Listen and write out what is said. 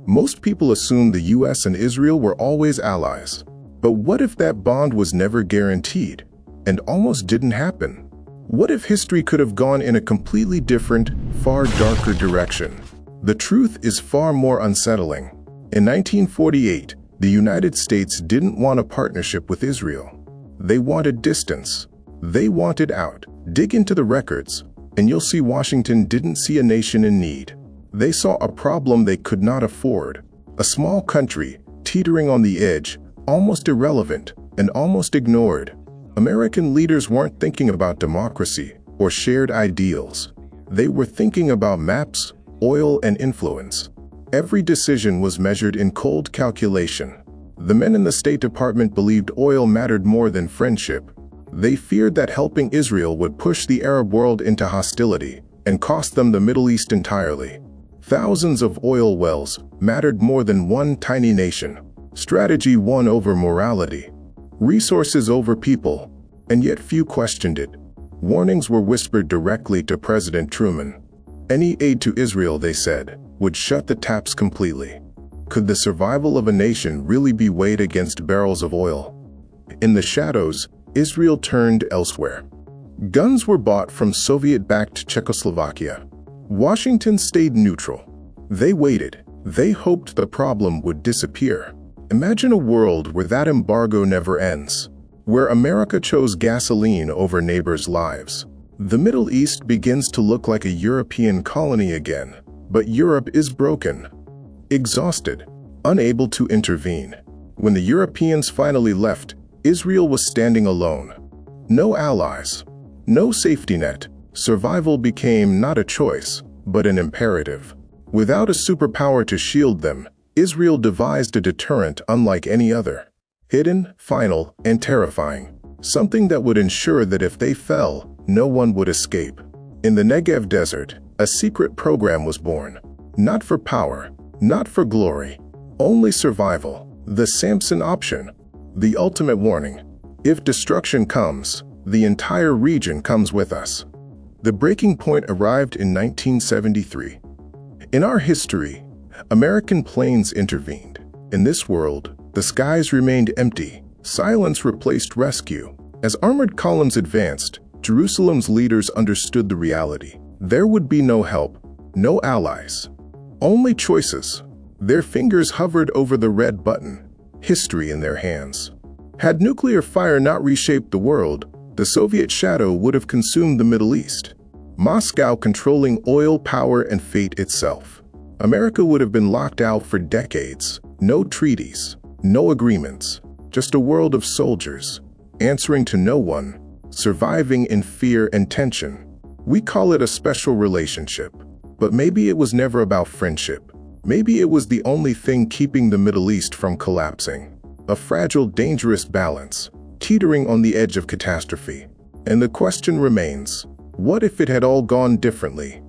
Most people assumed the US and Israel were always allies. But what if that bond was never guaranteed and almost didn't happen? What if history could have gone in a completely different, far darker direction? The truth is far more unsettling. In 1948, the United States didn't want a partnership with Israel. They wanted distance. They wanted out. Dig into the records, and you'll see Washington didn't see a nation in need. They saw a problem they could not afford. A small country, teetering on the edge, almost irrelevant, and almost ignored. American leaders weren't thinking about democracy or shared ideals. They were thinking about maps, oil, and influence. Every decision was measured in cold calculation. The men in the State Department believed oil mattered more than friendship. They feared that helping Israel would push the Arab world into hostility and cost them the Middle East entirely. Thousands of oil wells mattered more than one tiny nation. Strategy won over morality, resources over people, and yet few questioned it. Warnings were whispered directly to President Truman. Any aid to Israel, they said, would shut the taps completely. Could the survival of a nation really be weighed against barrels of oil? In the shadows, Israel turned elsewhere. Guns were bought from Soviet-backed Czechoslovakia. Washington stayed neutral. They waited. They hoped the problem would disappear. Imagine a world where that embargo never ends, where America chose gasoline over neighbors' lives. The Middle East begins to look like a European colony again, but Europe is broken, exhausted, unable to intervene. When the Europeans finally left, Israel was standing alone. No allies, no safety net. Survival became not a choice, but an imperative. Without a superpower to shield them, Israel devised a deterrent unlike any other. Hidden, final, and terrifying. Something that would ensure that if they fell, no one would escape. In the Negev desert, a secret program was born. Not for power, not for glory, only survival. The Samson option. The ultimate warning. If destruction comes, the entire region comes with us. The breaking point arrived in 1973. In our history, American planes intervened. In this world, the skies remained empty. Silence replaced rescue. As armored columns advanced, Jerusalem's leaders understood the reality. There would be no help, no allies, only choices. Their fingers hovered over the red button, history in their hands. Had nuclear fire not reshaped the world, the Soviet shadow would have consumed the Middle East. Moscow controlling oil, power, and fate itself. America would have been locked out for decades. No treaties, no agreements, just a world of soldiers, answering to no one, surviving in fear and tension. We call it a special relationship, but maybe it was never about friendship. Maybe it was the only thing keeping the Middle East from collapsing. A fragile, dangerous balance, teetering on the edge of catastrophe. And the question remains, what if it had all gone differently?